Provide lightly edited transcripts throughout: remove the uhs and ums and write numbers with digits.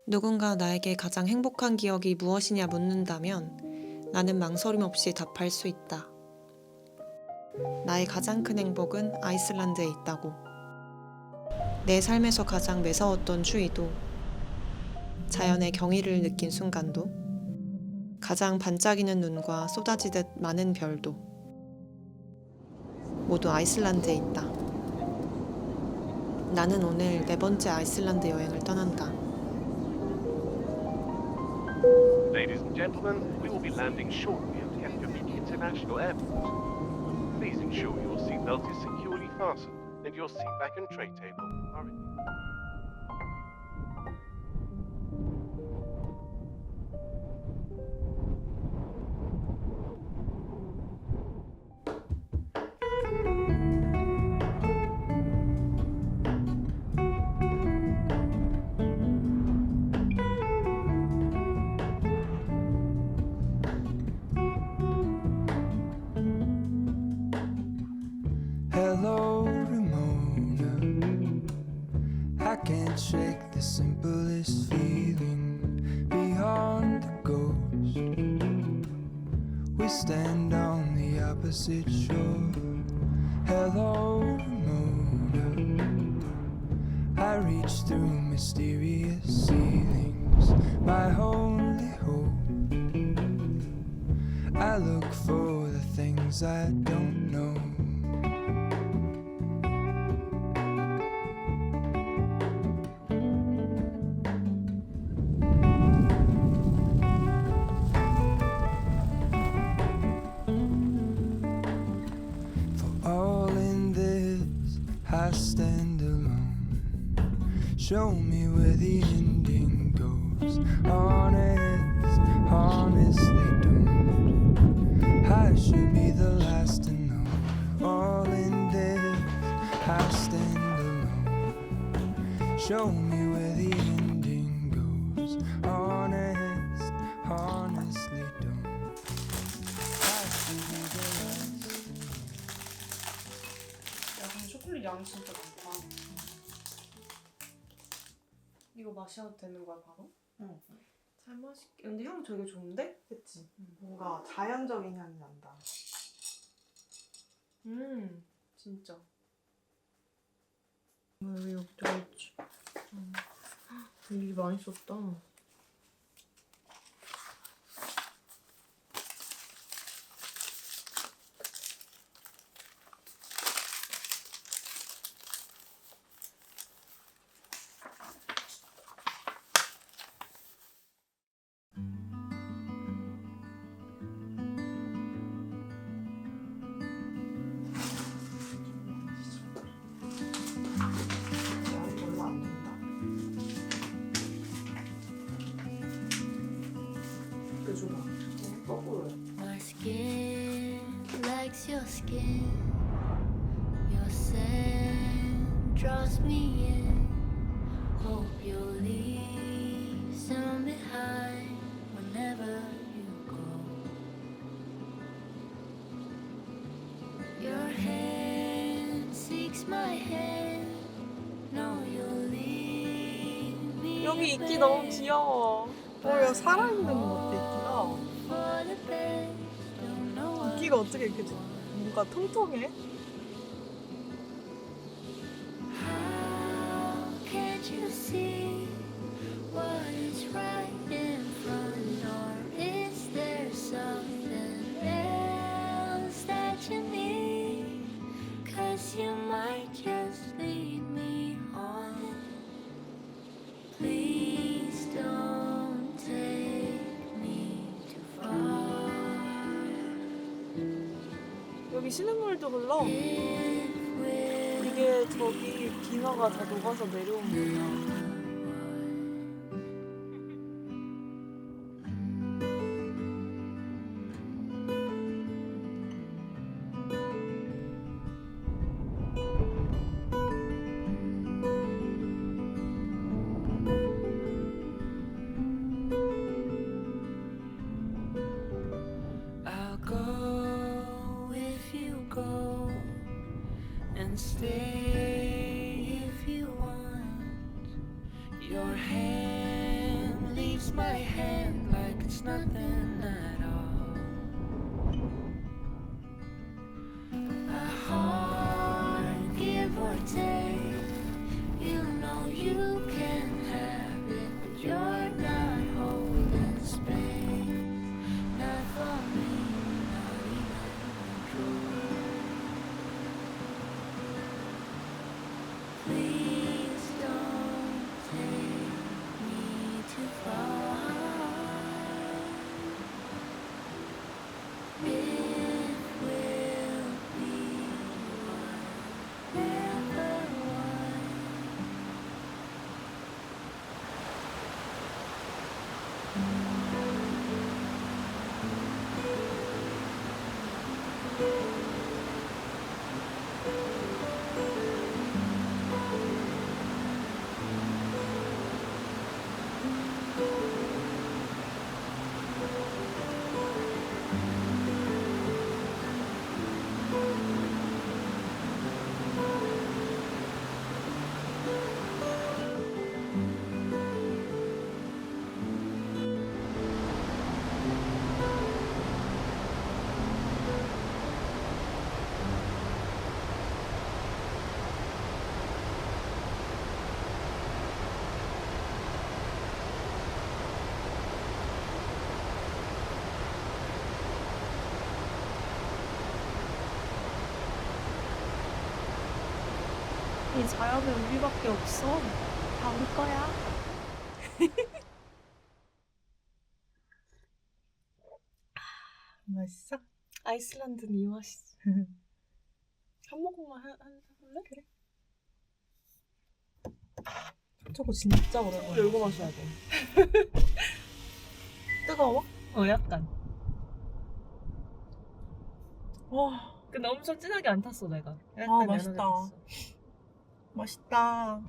누군가 나에게 가장 행복한 기억이 무엇이냐 묻는다면 나는 망설임 없이 답할 수 있다. 나의 가장 큰 행복은 아이슬란드에 있다고. 내 삶에서 가장 매서웠던 추위도, 자연의 경의를 느낀 순간도, 가장 반짝이는 눈과 쏟아지듯 많은 별도 모두 아이슬란드에 있다. 나는 오늘 네 번째 아이슬란드 여행을 떠난다. Ladies and gentlemen, we will be landing shortly at Reykjavik International Airport. Please ensure your seatbelt is securely fastened and your seatback and tray table are in use. Hello, Ramona. I can't shake the simplest feeling beyond the ghost. We stand on the opposite shore. Hello, Ramona. I reach through mysterious ceilings, my only hope. I look for the things I don't know. All in this, I stand alone. Show me where the ending goes. Honestly don't. I should be the last to know. All in this, I stand alone. Show me where the ending goes. Honestly don't. I should be the last. 야, 근데 초콜릿 양이 진짜 많다. 이거 마셔도 되는 거야, 바로? 응. 잘 마실게. 근데 향 되게 좋은데? 그치? 뭔가 자연적인 향이 난다. 진짜. 왜 여기다 있지? 일 많이 썼다. 양이 별로 안 된다. 그 줘봐. 거꾸로 해. My skin likes your skin. Your scent draws me in. Hope you'll leave some behind whenever you go. Your hand seeks my hand. No, you'll leave me. 여기 이끼 너무 귀여워. 야, 살아있는 것 같아, 이끼가. for the best. Don't know what 이끼가 어떻게 이렇게 뭔가 통통해? How can't you see what is right in front? Or is there something else that you need? 'Cause you might just lead me on. Please don't take me too far. 여기 신음물도 흘러. If we're 이게 저기 빙하가 다 녹아서 내려오는 거야. I'll go if you go, and stay if you want. leaves my hand like it's nothing at all. A heart, give or take. You know you can have it, but you're not holding space. Not for me, not even control. Please don't take me too far. It will be whatever was. 이 자연에 우리밖에 없어. 다 우리 거야. 맛있어? 아이슬란드는 이 맛이지. 한 모금만 해볼래? 그래. 저거 진짜 오랜만에 열고 마셔야 돼. 뜨거워? 약간. 와. 근데 엄청 진하게 안 탔어 내가. 약간 맛있다. 연하게 탔어. 맛있다.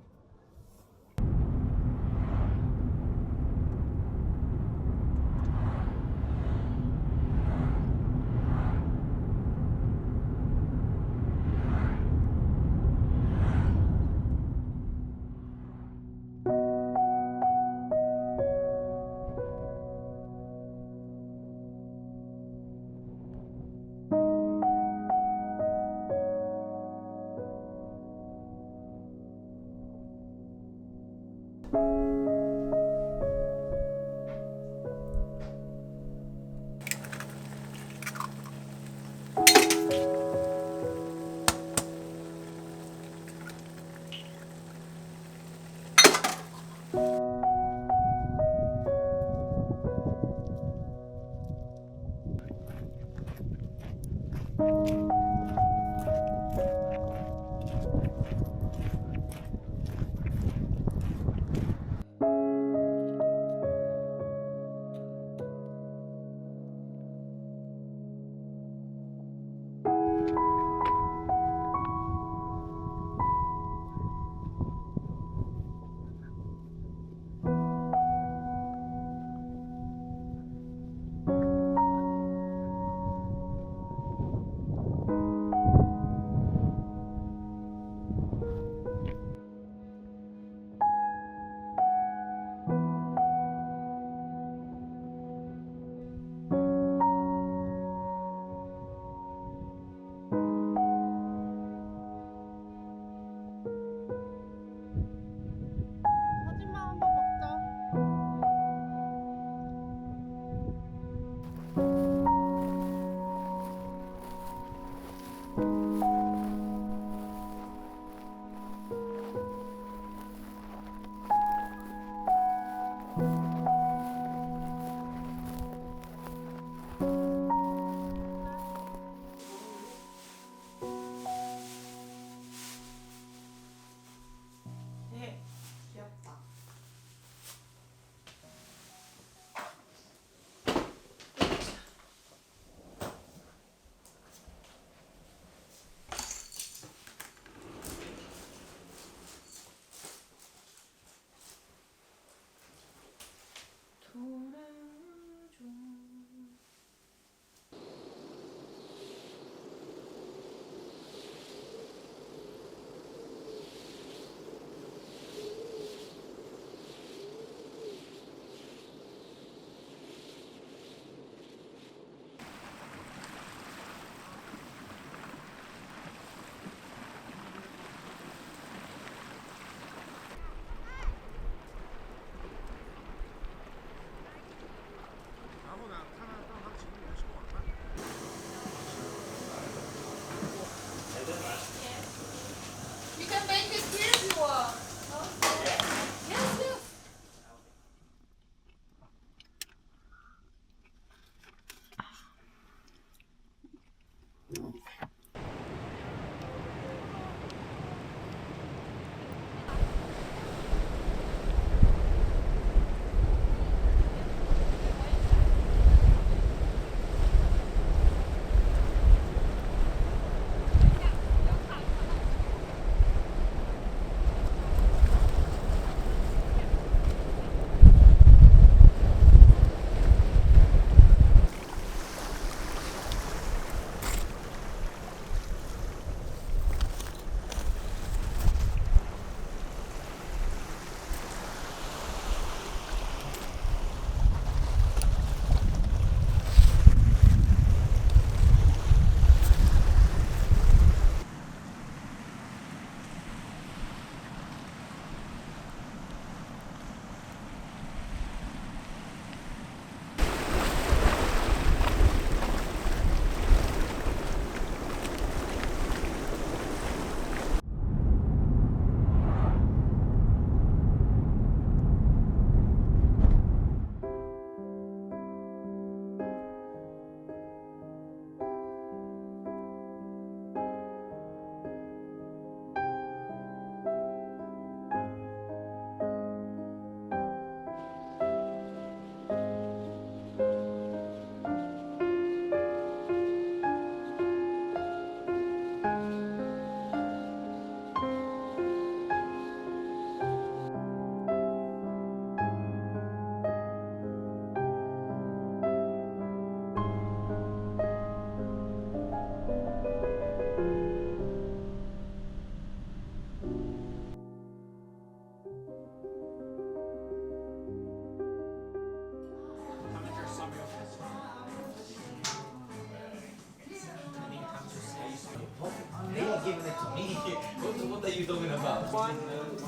one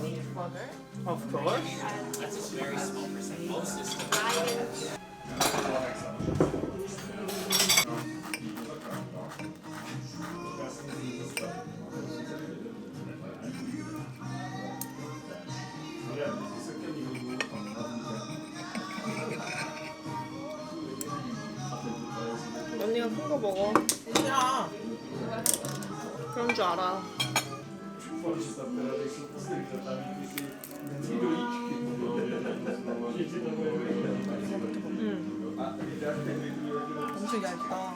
peanut butter. Of course. 언니가 큰 거 먹어. 야, 그런 줄 알아. 엄청 얇다.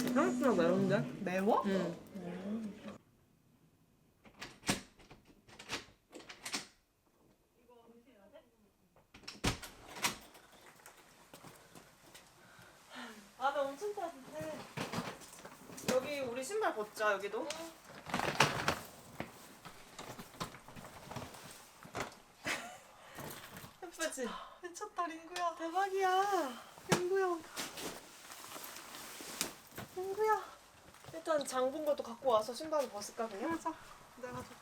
생각보다 매운데? 매워? 응. 안에 엄청 따뜻해. 여기 우리 신발 벗자, 여기도. 예쁘지? 미쳤다, 링구야. 대박이야. 링구야. 링구야. 일단 장본 것도 갖고 와서 신발을 벗을까 그냥? 맞아. 내가 좀.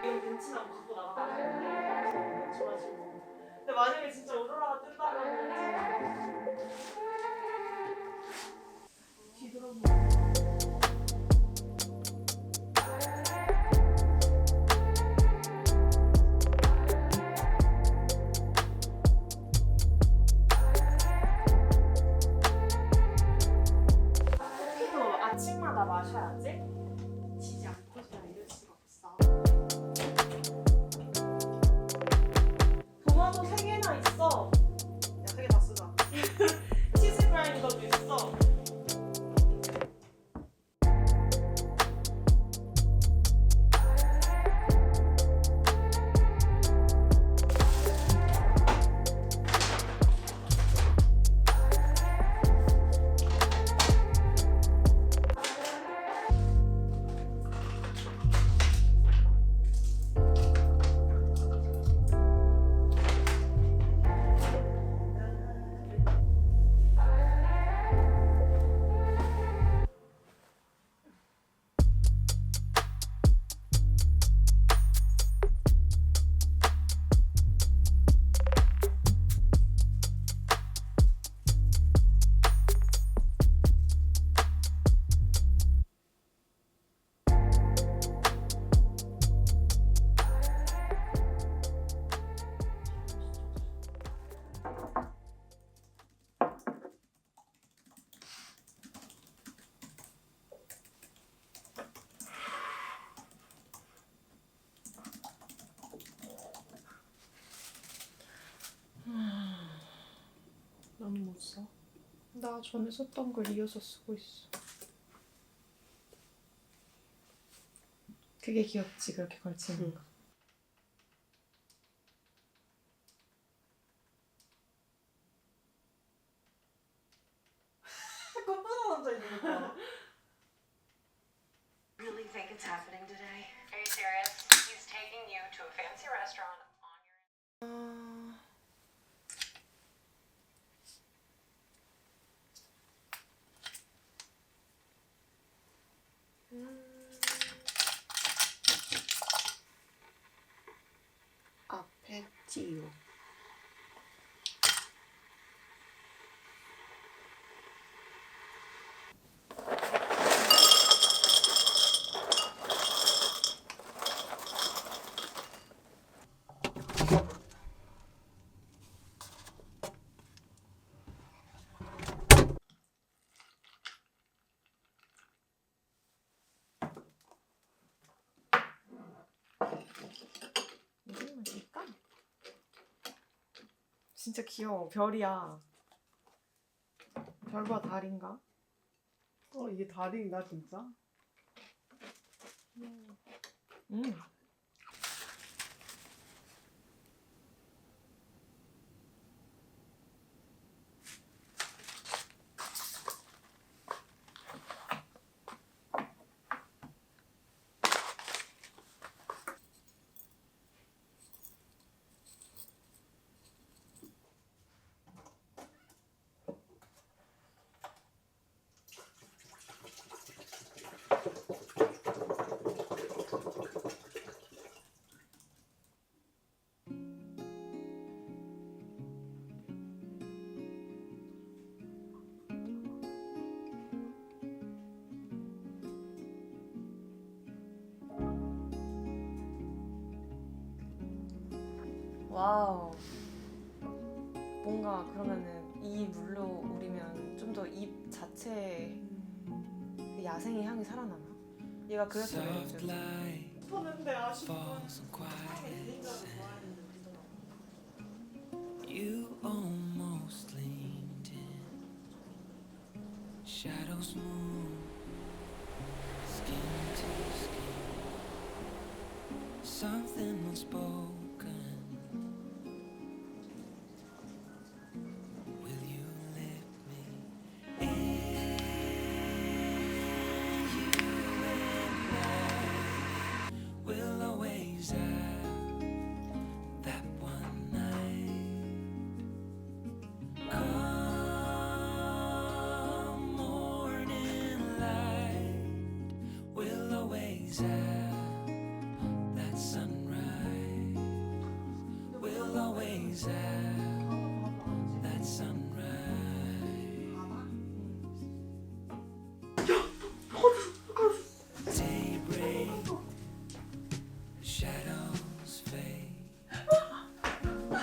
이거 벤치나 갖고 나가가지고 좋아지고. 근데 만약에 진짜 오로라가 뜬다면 뒤돌아보고. 커피도 아침마다 마셔야지. 지지 않고서는 이럴 수가 없어. 도마도 3개나 있어. 야, 3개 다 쓰자. 치즈 그라인더도 있어. 너는 못 써? 나 전에 썼던 걸 이어서 쓰고 있어. 그게 귀엽지, 그렇게 걸치는 거. 꽃보다 앉아 있는 거 봐. Really think it's happening today? Are you serious? He's taking you to a fancy restaurant on your... 아페치오. 무슨 맛일까? 진짜 귀여워. 별이야. 별과 달인가? 이게 다리인가, 진짜? 음. 와우. 뭔가 그러면은 이 물로 우리면 좀 더 입 자체에 그 야생의 향이 살아나나? 얘가 그래서 Soft 그랬지. light 싶었는데 아쉽고. falls on quiet 좋아했는데 You almost leaned in. Shadows move, skin to skin. Something unspoken. Will you let me in? You and I will always have that one night. Come morning light, we'll always have that sunrise. We'll always have that sunrise. Daybreak, shadows fade.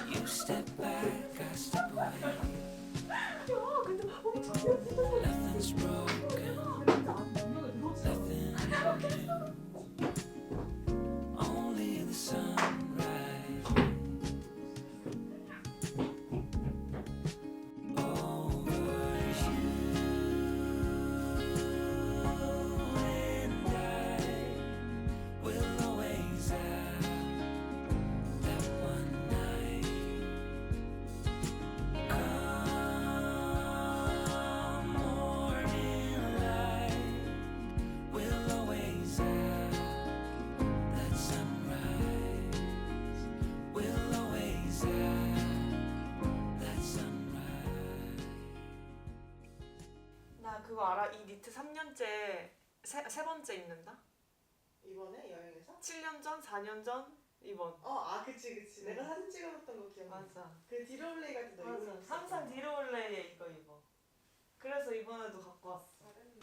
You step back, I step away. Nothing's broken, nothing new. Only the sunrise. Over you and I will always have that one night. Come morning light, we'll always have that sunrise. We'll always have that sunrise. 나 그거 알아? 이 니트 3년째 세 번째 입는다? 이번에 여행에서? 7년 전, 4년 전, 이번. 그치. 내가 사진 찍어놨던 거 기억나. 맞아. 그 디롤레이 같은 거 맞아. 입었어. 항상 디로올레에 이거 입어. 그래서 이번에도 갖고 왔어. 잘했네.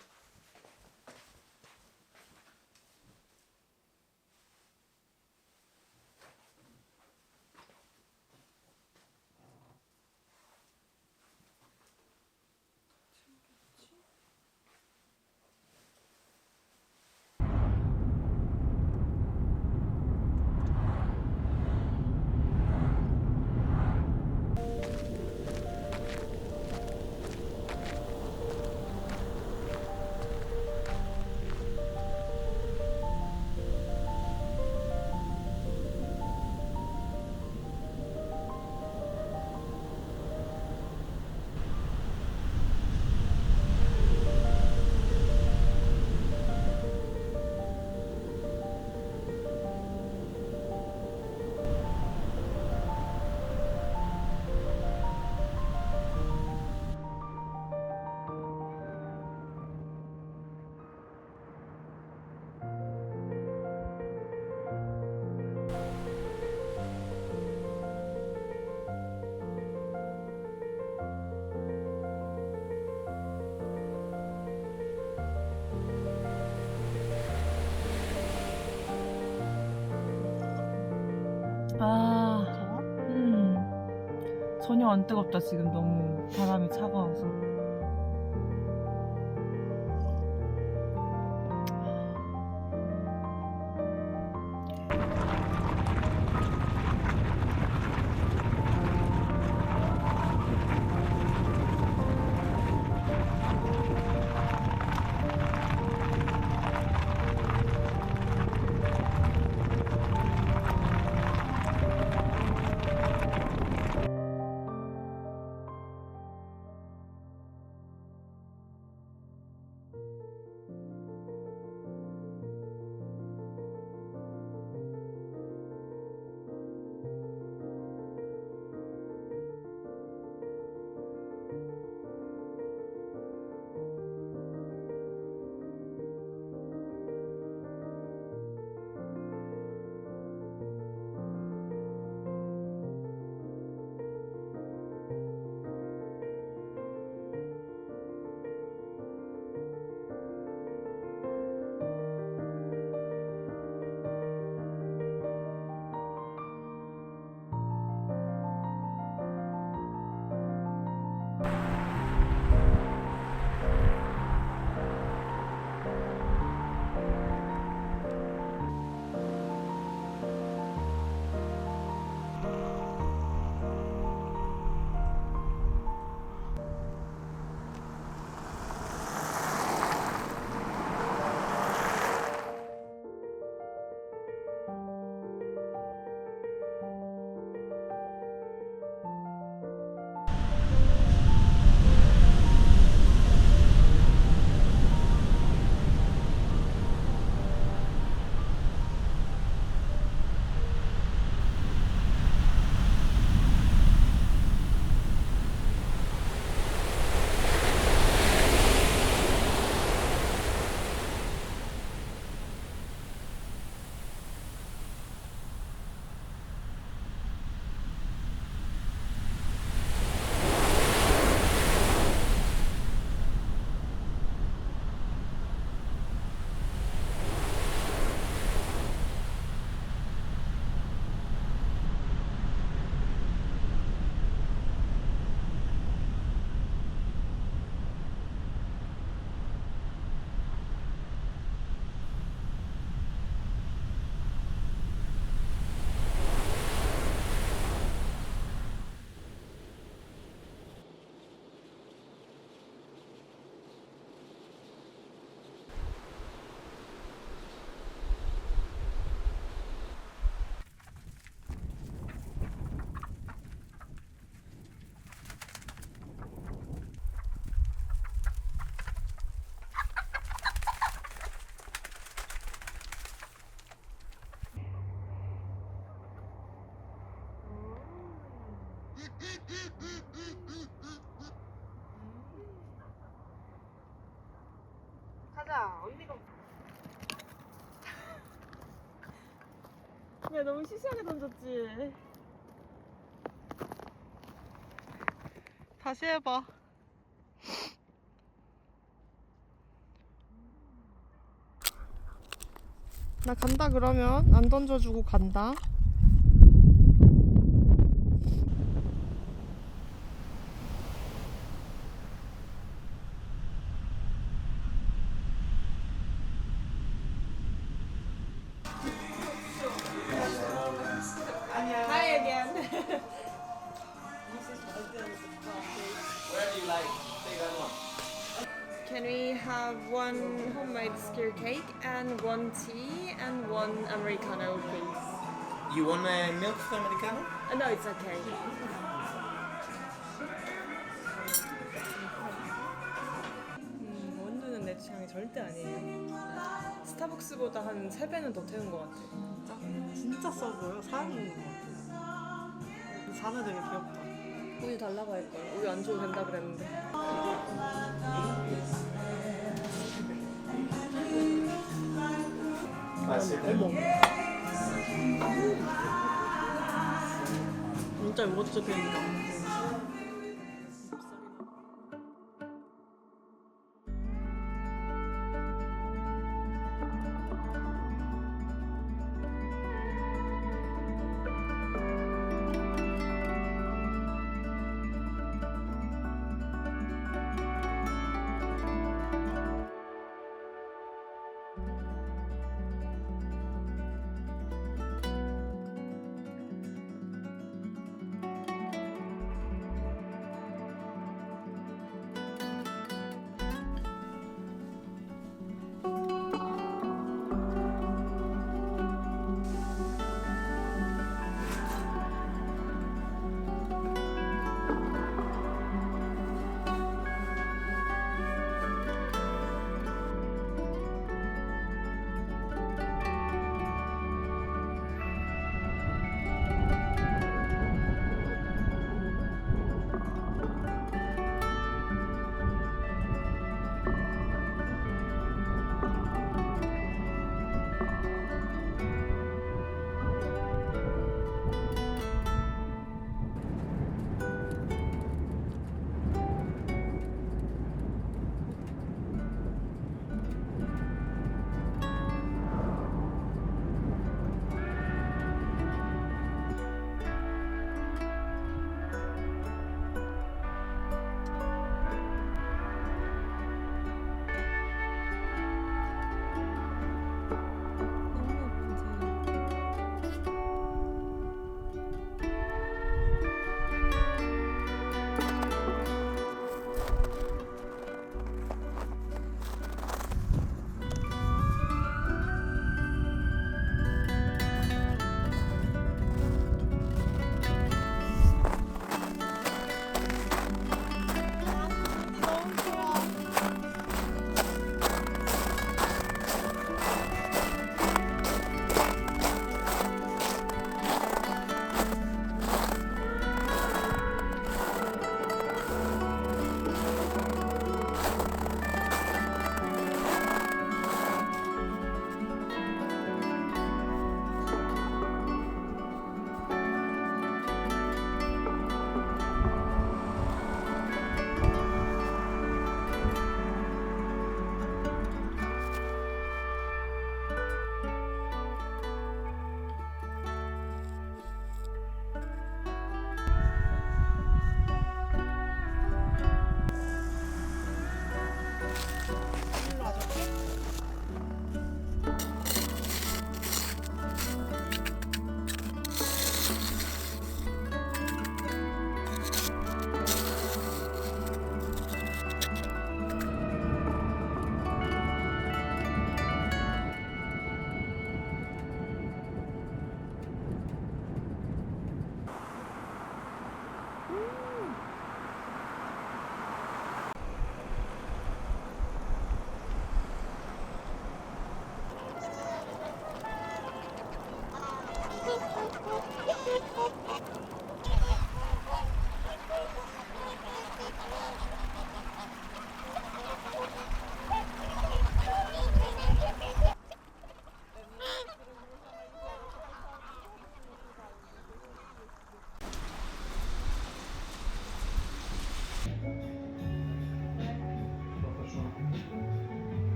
전혀 안 뜨겁다. 지금 너무 바람이 차가워서. 가자. 언니가 야 너무 시시하게 던졌지. 다시 해봐. 나 간다 그러면 안 던져주고 간다. Hi again. Can we have one homemade skyr cake and one tea and one americano, please? You want a milk americano? No, it's okay. 원두는 내 취향이 절대 아니에요. 스타벅스보다 한 3배는 더 태운 것 같아. 진짜 써 보여. 사람인 것 같아. 이 잔을 되게 귀엽다. 우유 달라고 할걸. 우유 안 줘도 된다 그랬는데. 진짜 멋져 보인다.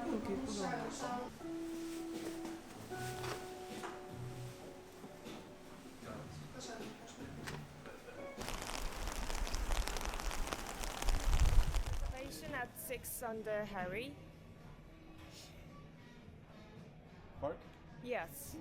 이렇게 예쁘다. Reservation at 6 under Harry. Park? Yes.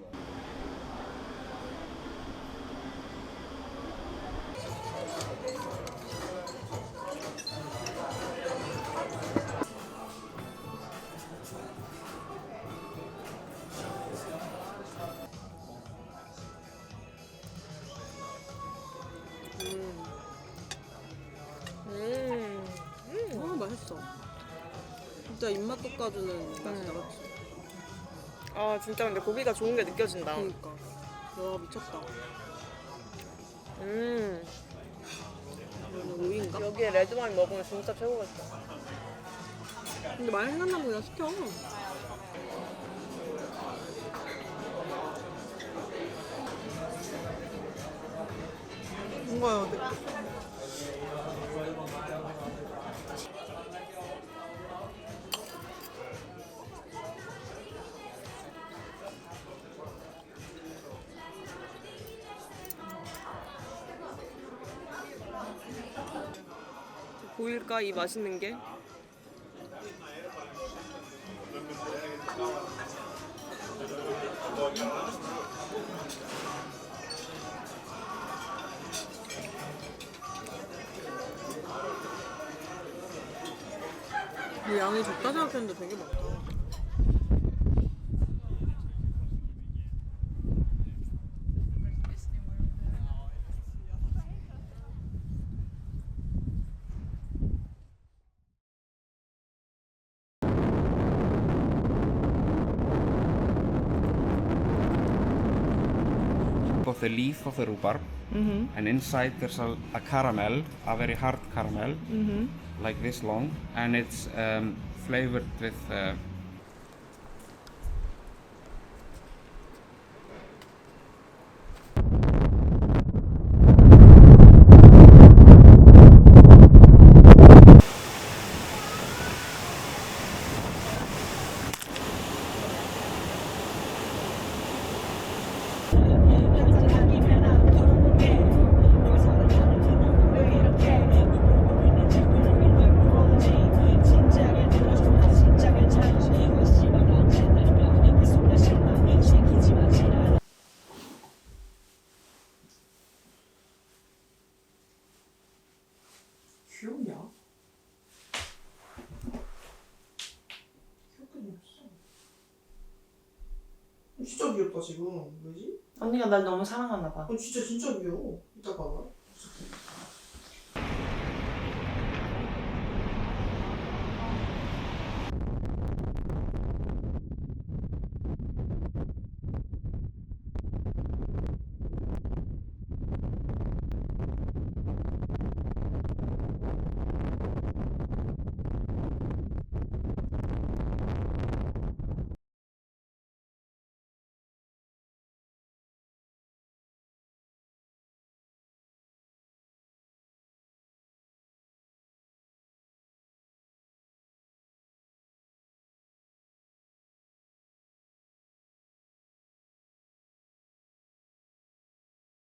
맛있어. 진짜 입맛 돋궈주는 맛이다, 맞지? 아 진짜 근데 고기가 좋은 게 느껴진다. 그러니까. 와, 미쳤다. 이거는 오이인가? 여기에 레드와인 먹으면 진짜 최고겠다. 근데 많이 생각나면 그냥 시켜. 뭔가요? 보일까 이 맛있는 게? 근데 양이 적다 생각했는데 되게 많다. Got the leaf of the rhubarb, and inside there's a caramel, a very hard caramel, like this long, and it's flavored with 귀엽냐? 귀엽게 생겼어. 진짜 귀엽다 지금. 왜지? 언니가 날 너무 사랑하나 봐. 진짜 귀여워. 이따 봐봐.